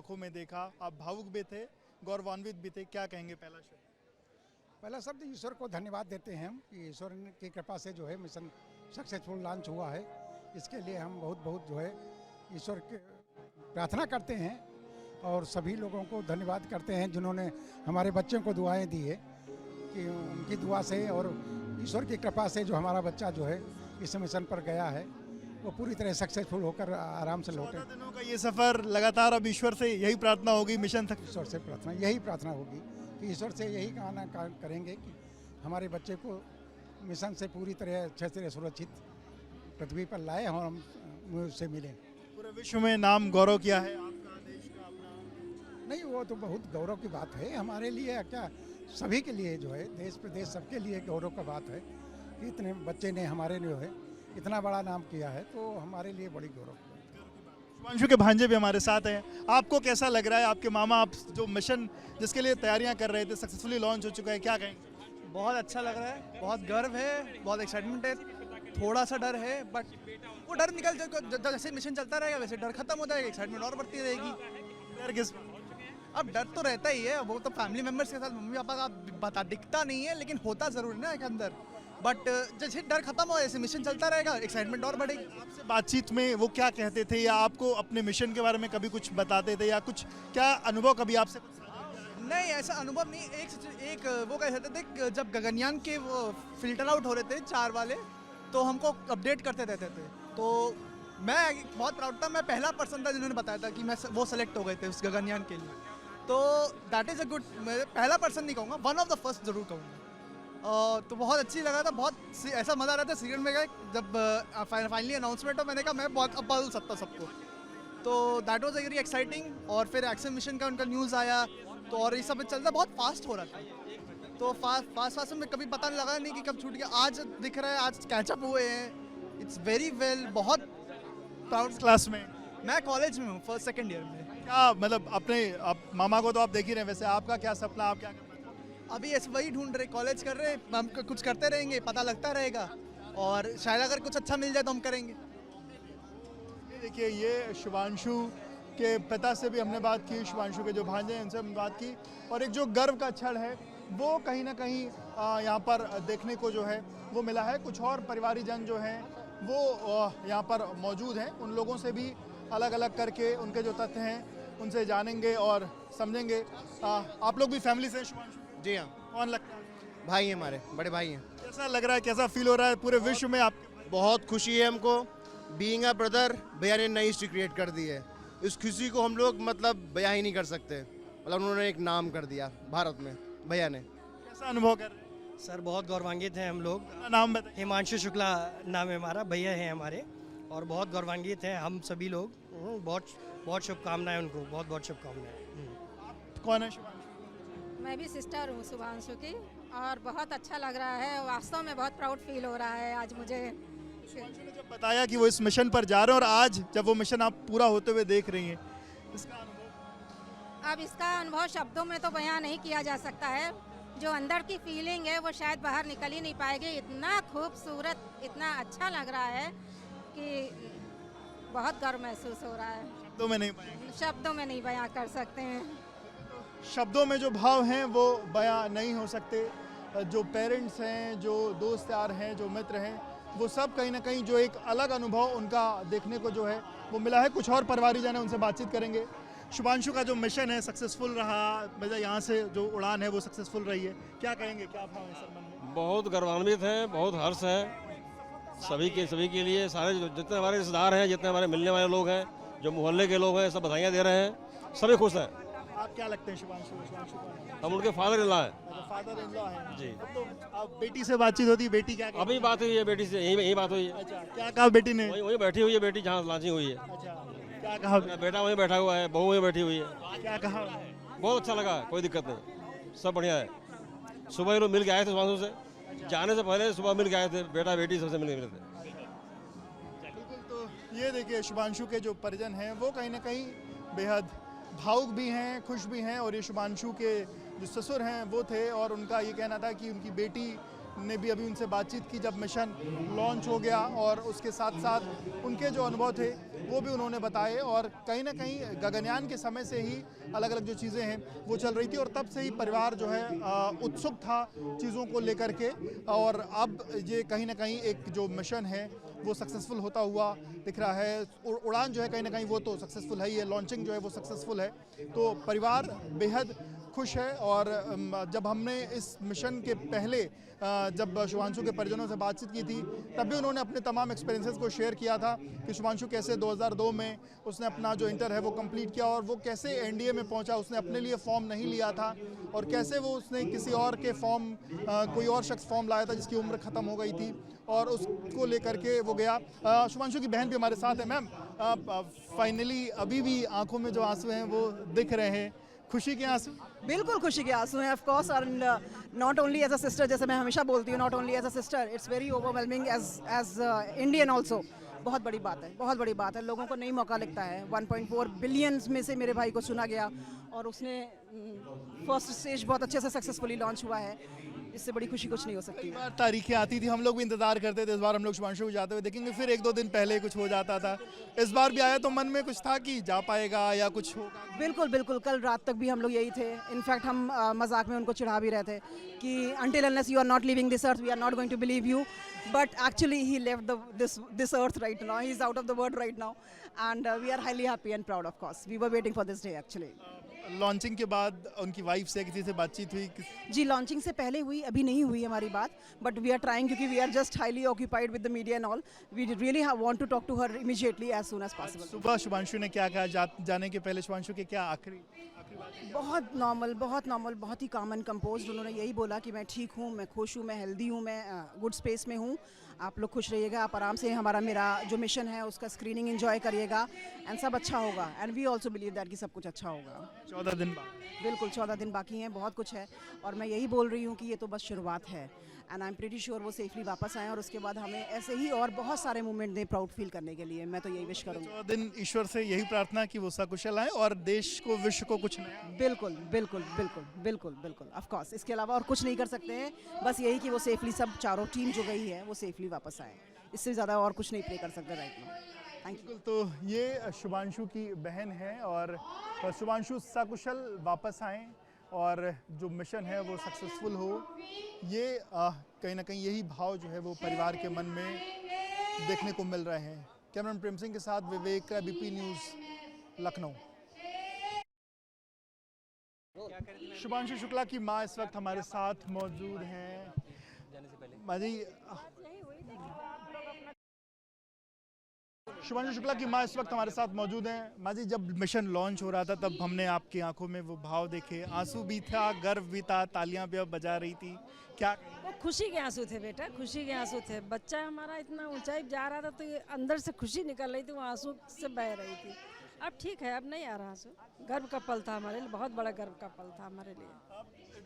आंखों में देखा, आप भावुक भी थे, गौरवान्वित भी थे, क्या कहेंगे? पहला शब्द ईश्वर को धन्यवाद देते हैं हम कि ईश्वर की कृपा से जो है मिशन सक्सेसफुल लॉन्च हुआ है। इसके लिए हम बहुत बहुत जो है ईश्वर की प्रार्थना करते हैं और सभी लोगों को धन्यवाद करते हैं जिन्होंने हमारे बच्चों को दुआएं दी है कि उनकी दुआ से और ईश्वर की कृपा से जो हमारा बच्चा जो है इस मिशन पर गया है वो पूरी तरह सक्सेसफुल होकर आराम से लौटे। 14 दिनों का ये सफ़र लगातार, अब ईश्वर से यही प्रार्थना होगी मिशन तक। ईश्वर से प्रार्थना, यही प्रार्थना होगी कि ईश्वर से यही कहना करेंगे कि हमारे बच्चे को मिशन से पूरी तरह अच्छे से सुरक्षित पृथ्वी पर लाए और हम उससे मिलें। पूरे विश्व में नाम गौरव किया है आपका, देश का अपना। नहीं, वो तो बहुत गौरव की बात है हमारे लिए, क्या सभी के लिए जो है, देश प्रदेश सबके लिए गौरव का बात है कि इतने बच्चे ने हमारे लिए है इतना बड़ा नाम किया है, तो हमारे लिए बड़ी गौरव की बात है। शुभांशु के भांजे भी हमारे साथ हैं। आपको कैसा लग रहा है? आपके मामा, आप जो मिशन जिसके लिए तैयारियां कर रहे थे सक्सेसफुली लॉन्च हो चुका है, क्या कहेंगे? बहुत अच्छा लग रहा है, बहुत गर्व है, बहुत एक्साइटमेंट है, थोड़ा सा डर है, बट वो डर निकल जाएगा। जैसे मिशन चलता रहेगा वैसे डर खत्म हो जाएगा, एक्साइटमेंट और बढ़ती रहेगी। डर किस? अब डर तो रहता ही है, वो तो फैमिली मेम्बर्स के साथ, मम्मी पापा का बता दिखता नहीं है लेकिन होता ज़रूर है ना एक अंदर। बट जैसे डर खत्म हो, ऐसे मिशन चलता रहेगा, एक्साइटमेंट और बढ़ेगी। आपसे बातचीत में वो क्या कहते थे, या आपको अपने मिशन के बारे में कभी कुछ बताते थे, या कुछ क्या अनुभव कभी आपसे? नहीं, ऐसा अनुभव नहीं। एक वो कह सकते थे जब गगनयान के वो फिल्टर आउट हो रहे थे 4 वाले, तो हमको अपडेट करते रहते थे। तो मैं बहुत प्राउड था, मैं पहला पर्सन था जिन्होंने बताया था कि मैं वो सेलेक्ट हो गए थे उस गगनयान के लिए। तो दैट इज़ अ गुड, मैं पहला पर्सन नहीं कहूँगा, वन ऑफ द फर्स्ट जरूर कहूँगा। तो बहुत अच्छी लगा था, बहुत ऐसा मज़ा आ रहा था सीरियल में गए जब फाइनली अनाउंसमेंट हो, मैंने कहा मैं बहुत अब बदल सकता सबको। तो दैट वाज वेरी एक्साइटिंग। और फिर एक्शन मिशन का उनका न्यूज़ आया तो और ये सब चलता बहुत फास्ट हो रहा था, तो फास्ट में कभी पता नहीं लगा नहीं कि कब छूट गया। आज दिख रहा है, आज कैचअप हुए हैं। इट्स वेरी वेल, बहुत प्राउड। क्लास में मैं कॉलेज में हूँ, फर्स्ट सेकंड ईयर में। क्या मतलब अपने आप मामा को तो आप देख ही रहे हैं, वैसे आपका क्या सपना, आप क्या करना चाहते हैं? अभी ऐसे वही ढूंढ रहे, कॉलेज कर रहे, हम कुछ करते रहेंगे, पता लगता रहेगा और शायद अगर कुछ अच्छा मिल जाए तो हम करेंगे। ये देखिए, ये शुभांशु के पिता से भी हमने बात की, शुभांशु के जो भांजे हैं उनसे हमने बात की, और एक जो गर्व का क्षण है वो कहीं ना कहीं यहाँ पर देखने को जो है वो मिला है। कुछ और परिवारीजन जो हैं वो यहाँ पर मौजूद हैं, उन लोगों से भी अलग अलग करके उनके जो तथ्य हैं उनसे जानेंगे और समझेंगे। आप लोग भी फैमिली से? शुभांशु जी हाँ, कौन लगता है? भाई हैं, हमारे बड़े भाई हैं। कैसा लग रहा है, कैसा फील हो रहा है पूरे विश्व में? आप बहुत खुशी है हमको, बीइंग अ ब्रदर। भैया ने नई हिस्ट्री क्रिएट कर दी है, इस खुशी को हम लोग मतलब बयां ही नहीं कर सकते। मतलब उन्होंने एक नाम कर दिया भारत में, भैया ने। कैसा अनुभव कर रहे हैं? सर बहुत गौरवान्वित हैं हम लोग। अपना नाम बताइए। हिमांशु शुक्ला नाम है हमारा, भैया हैं हमारे, और बहुत गौरवान्वित हैं हम सभी लोग। बहुत बहुत शुभकामनाएं उनको, बहुत बहुत शुभकामनाएं। कौन है शुभांशु? मैं भी सिस्टर हूँ शुभांशु की, और बहुत अच्छा लग रहा है, वास्तव में बहुत प्राउड फील हो रहा है आज मुझे। शुभांशु ने जब बताया कि वो इस मिशन पर जा रहे हैं और आज जब वो मिशन आप पूरा होते हुए देख रही हैं, इसका अनुभव? अब इसका अनुभव शब्दों में तो बयां नहीं किया जा सकता है, जो अंदर की फीलिंग है वो शायद बाहर निकल ही नहीं पाएगी। इतना खूबसूरत, इतना अच्छा लग रहा है कि बहुत गर्व महसूस हो रहा है। शब्दों में नहीं बयां कर सकते हैं। शब्दों में जो भाव हैं वो बयां नहीं हो सकते। जो पेरेंट्स हैं, जो दोस्त यार हैं, जो मित्र हैं, वो सब कहीं ना कहीं जो एक अलग अनुभव उनका देखने को जो है वो मिला है। कुछ और परिवारीजन हैं, उनसे बातचीत करेंगे। शुभांशु का जो मिशन है सक्सेसफुल रहा, मतलब यहाँ से जो उड़ान है वो सक्सेसफुल रही है, क्या कहेंगे, क्या भाव है सर मन में? बहुत गौरवान्वित हैं, बहुत हर्ष है सभी के लिए। सारे जितने हमारे रिश्तेदार हैं, जितने हमारे मिलने वाले लोग हैं, जो मोहल्ले के लोग हैं, सब बधाइयाँ दे रहे हैं, सभी खुश हैं। आप क्या लगते हैं शुभांशु? हम उनके फादर इन लॉ हैं। फादर इन लॉ हैं जी। तो आप बेटी से बातचीत होती है, बेटी क्या कहती है? अभी बात हुई है बेटी से, यही बात हुई है। अच्छा, क्या कहा बेटी ने? वही बैठी हुई है बेटी, जहाँ लॉन्चिंग हुई है। अच्छा, क्या कहा? बेटा वहीं बैठा हुआ है, बहू वहीं बैठी हुई है। क्या कहा? बहुत अच्छा लगा, कोई दिक्कत नहीं, सब बढ़िया है। सुबह ही लोग मिल के आए थे शुभांशु से, जाने से पहले सुबह मिल के आए थे, बेटा बेटी सबसे मिल गए थे। तो ये देखिए, शुभांशु के जो परिजन हैं वो कहीं ना कहीं बेहद भावुक भी हैं, खुश भी हैं। और ये शुभांशु के जो ससुर हैं वो थे, और उनका ये कहना था कि उनकी बेटी ने भी अभी उनसे बातचीत की जब मिशन लॉन्च हो गया, और उसके साथ साथ उनके जो अनुभव थे वो भी उन्होंने बताए। और कहीं ना कहीं गगनयान के समय से ही अलग अलग जो चीज़ें हैं वो चल रही थी और तब से ही परिवार जो है उत्सुक था चीज़ों को लेकर के। और अब ये कहीं ना कहीं एक जो मिशन है वो सक्सेसफुल होता हुआ दिख रहा है। उड़ान जो है कहीं ना कहीं वो तो सक्सेसफुल है ही है, लॉन्चिंग जो है वो सक्सेसफुल है, तो परिवार बेहद खुश है। और जब हमने इस मिशन के पहले जब शुभांशु के परिजनों से बातचीत की थी तब भी उन्होंने अपने तमाम एक्सपीरियंसेस को शेयर किया था कि शुभांशु कैसे 2002 में उसने अपना जो इंटर है वो कंप्लीट किया और वो कैसे एनडीए में पहुंचा, उसने अपने लिए फॉर्म नहीं लिया था और कैसे वो उसने किसी और के फॉर्म कोई और शख्स फॉर्म लाया था जिसकी उम्र ख़त्म हो गई थी और उसको लेकर के वो गया। शुभांशु की बहन भी हमारे साथ है। मैम, फाइनली अभी भी आंखों में जो आंसू हैं वो दिख रहे हैं, खुशी के आंसू? बिल्कुल खुशी के आंसू हैं ऑफ कोर्स। और not only as a sister, जैसे मैं हमेशा बोलती हूँ, not only as a sister, it's very overwhelming as Indian also. बहुत बड़ी बात है, बहुत बड़ी बात है। लोगों को नहीं मौका लगता है। 1.4 बिलियन में से मेरे भाई को चुना गया और उसने फर्स्ट स्टेज बहुत अच्छे से सक्सेसफुली लॉन्च हुआ है। इससे बड़ी खुशी कुछ नहीं हो सकती। बार तारीखें आती थी, हम लोग भी इंतजार करते थे, इस बार हम लोग शुभांशु को जाते हुए देखेंगे, फिर 1-2 दिन पहले कुछ हो जाता था। इस बार भी आया तो मन में कुछ था कि जा पाएगा या कुछ होगा? बिल्कुल बिल्कुल, कल रात तक भी हम लोग यही थे। इनफैक्ट हम मजाक में उनको चिढ़ा भी रहे थे कि until unless you are not leaving this earth, we are not going to believe you. But actually he left this earth right now. He is out of the world right now, and we are highly happy and proud. Of course, we were waiting for this day actually. Launching के बाद उनकी wife से किसी से बातचीत हुई? जी, launching से पहले हुई, अभी नहीं हुई हमारी बात, बट वी आर ट्राइंग क्योंकि we are just highly occupied with the media and all. We really want to talk to her immediately as soon as possible. सुबह शुभांशु ने क्या कहा? जाने के पहले शुभांशु के क्या आखिरी बहुत नॉर्मल, बहुत ही काम एंड कंपोज्ड। उन्होंने यही बोला कि मैं ठीक हूँ, मैं खुश हूँ, मैं हेल्दी हूँ, मैं गुड स्पेस में हूँ। आप लोग खुश रहिएगा, आप आराम से मेरा जो मिशन है उसका स्क्रीनिंग एंजॉय करिएगा एंड सब अच्छा होगा। And we also believe that कि सब कुछ अच्छा होगा। 14 दिन बाद? बिल्कुल 14 दिन बाकी हैं, बहुत कुछ है और मैं यही बोल रही हूँ कि ये तो बस शुरुआत है। And I am pretty sure वो सेफली वापस आएँ और उसके बाद हमें ऐसे ही और बहुत सारे मोमेंट दें प्राउड फील करने के लिए। मैं तो यही विश करूँगी। 14 दिन ईश्वर से यही प्रार्थना कि वो सकुशल आए और देश को, विश्व को कुछ नया। बिल्कुल बिल्कुल बिल्कुल बिल्कुल बिल्कुल ऑफ कोर्स, इसके अलावा और कुछ नहीं कर सकते हैं। बस यही कि वो सेफली, सब चारों टीम जो गई है वो सेफली वापस आए। इससे ज़्यादा और कुछ नहीं प्रे कर सकते राइट नाउ। Thank you. तो ये शुभांशु की बहन है और शुभांशु सकुशल वापस आएँ और जो मिशन है वो सक्सेसफुल हो, ये कहीं ना कहीं यही भाव जो है वो परिवार के मन में देखने को मिल रहे हैं। कैमरामैन प्रेम सिंह के साथ विवेक, बीपी न्यूज़, लखनऊ। शुभांशु शुक्ला की माँ इस वक्त हमारे साथ मौजूद हैं। माँ जी, शुभांशु शुक्ला की माँ इस वक्त हमारे साथ मौजूद हैं। माँ जी, जब मिशन लॉन्च हो रहा था तब हमने आपकी आंखों में वो भाव देखे, आंसू भी था, गर्व भी था, तालियां भी अब बजा रही थी, क्या? वो खुशी के आंसू थे बेटा, खुशी के आंसू थे। बच्चा हमारा इतना ऊंचाई जा रहा था तो ये अंदर से खुशी निकल रही थी, वो आंसू से बह रही थी। अब ठीक है, अब नहीं आ रहा आंसू। गर्व का पल था हमारे लिए, बहुत बड़ा गर्व का पल था हमारे लिए।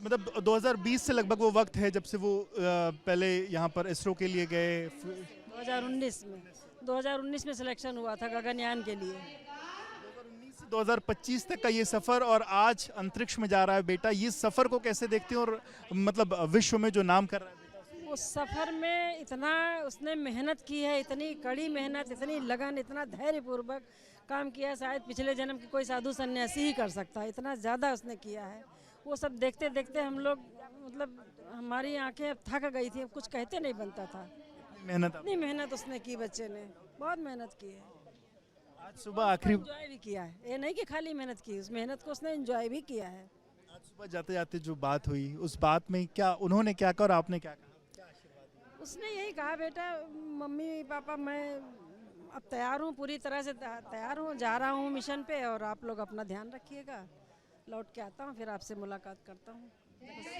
मतलब 2020 से लगभग वो वक्त है जब से वो पहले यहाँ पर इसरो के लिए गए। 2019 में सिलेक्शन हुआ था गगनयान के लिए। 2019 से 2025 तक का ये सफ़र और आज अंतरिक्ष में जा रहा है बेटा, ये सफ़र को कैसे देखते हैं और मतलब विश्व में जो नाम कर रहा है बेटा? उस सफ़र में इतना उसने मेहनत की है, इतनी कड़ी मेहनत, इतनी लगन, इतना धैर्यपूर्वक काम किया है, शायद पिछले जन्म की कोई साधु सन्यासी ही कर सकता है, इतना ज़्यादा उसने किया है। वो सब देखते देखते हम लोग, मतलब हमारी आंखें अब थक गई थी, अब कुछ कहते नहीं बनता था। इतनी मेहनत उसने की, बच्चे ने बहुत मेहनत की है। आज सुबह आखिरी एंजॉय भी किया है, ये नहीं कि खाली मेहनत की, उस मेहनत को उसने एंजॉय भी किया है। आज सुबह जाते जाते जो बात हुई, उस बात में क्या उन्होंने क्या कहा और आपने क्या कहा? उसने यही कहा, बेटा मम्मी पापा मैं अब तैयार हूँ, पूरी तरह से तैयार हूँ, जा रहा हूँ मिशन पे और आप लोग अपना ध्यान रखिएगा, लौट के आता हूँ, फिर आपसे मुलाकात करता हूँ।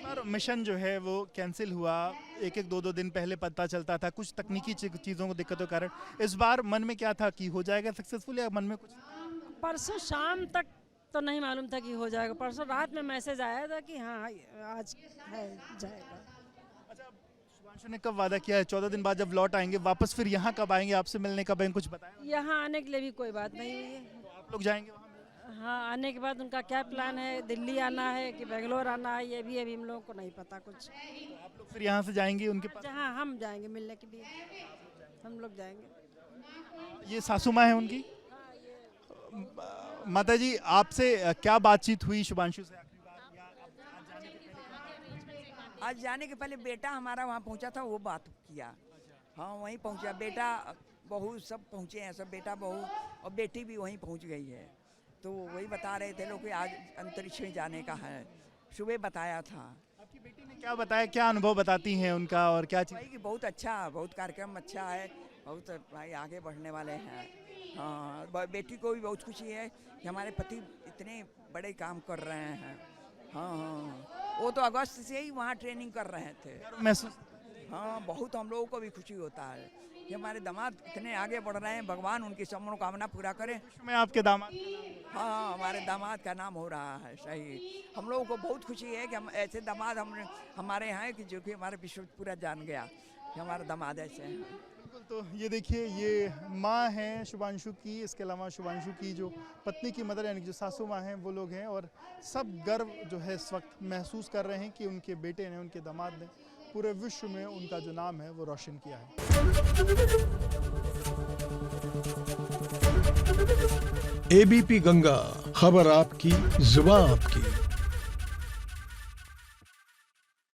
पर मिशन जो है वो कैंसिल हुआ, 1-2 दिन पहले पता चलता था, कुछ तकनीकी चीज़ों को दिक्कतों के कारण। इस बार मन में क्या था कि हो जाएगा सक्सेसफुल या मन में कुछ? परसों शाम तक तो नहीं मालूम था कि हो जाएगा, परसों रात में मैसेज आया था कि हाँ आज है, जाएगा। अच्छा, शुभांशु ने कब वादा किया है 14 दिन बाद जब लौट आएंगे वापस, फिर यहाँ कब आएंगे, आपसे मिलने कब आएंगे, कुछ बताया? यहाँ आने के लिए भी कोई बात नहीं हुई है। तो आप लोग जाएंगे वहाँ? हाँ, आने के बाद उनका क्या प्लान है, दिल्ली आना है कि बेंगलोर आना है, ये भी अभी हम लोगों को नहीं पता कुछ। तो आप लोग फिर यहाँ से जाएंगे उनके पास? जहाँ हम जाएंगे मिलने के लिए, हम लोग जाएंगे। ये सासू माँ है उनकी? माता जी आपसे क्या बातचीत हुई शुभांशु से आखिरी बार, या आज जाने के पहले बेटा हमारा वहाँ पहुँचा था, वो बात किया। हाँ वहीं पहुँचा, बेटा बहू सब पहुँचे हैं, सब बेटा बहू और बेटी भी वहीं पहुँच गई है। तो वही बता रहे थे लोग कि आज अंतरिक्ष में जाने का है, सुबह बताया था। आपकी बेटी ने क्या बताया, क्या अनुभव बताती हैं उनका, और क्या चीज़? भाई कि बहुत अच्छा, बहुत कार्यक्रम अच्छा है, बहुत भाई आगे बढ़ने वाले हैं। हाँ बेटी को भी बहुत खुशी है कि हमारे पति इतने बड़े काम कर रहे हैं। हाँ हाँ वो तो अगस्त से ही वहाँ ट्रेनिंग कर रहे थे। महसूस हाँ बहुत हम लोगों को भी खुशी होता है कि हमारे दामाद इतने आगे बढ़ रहे हैं, भगवान उनकी सब मनोकामना पूरा करें। में आपके दामाद, हाँ हमारे दामाद का नाम हो रहा है सही। हम लोगों को बहुत खुशी है कि हम ऐसे दामाद हमारे यहाँ हैं कि जो कि हमारे विश्व पूरा जान गया कि हमारे दामाद ऐसे हैं। बिल्कुल। तो ये देखिए, ये माँ हैं शुभांशु की, इसके अलावा शुभांशु की जो पत्नी की मदर यानी जो सासू माँ हैं वो लोग हैं, और सब गर्व जो है इस वक्त महसूस कर रहे हैं कि उनके बेटे ने, उनके दामाद ने पूरे विश्व में उनका जो नाम है वो रोशन किया है। एबीपी गंगा, खबर आपकी, जुबान आपकी।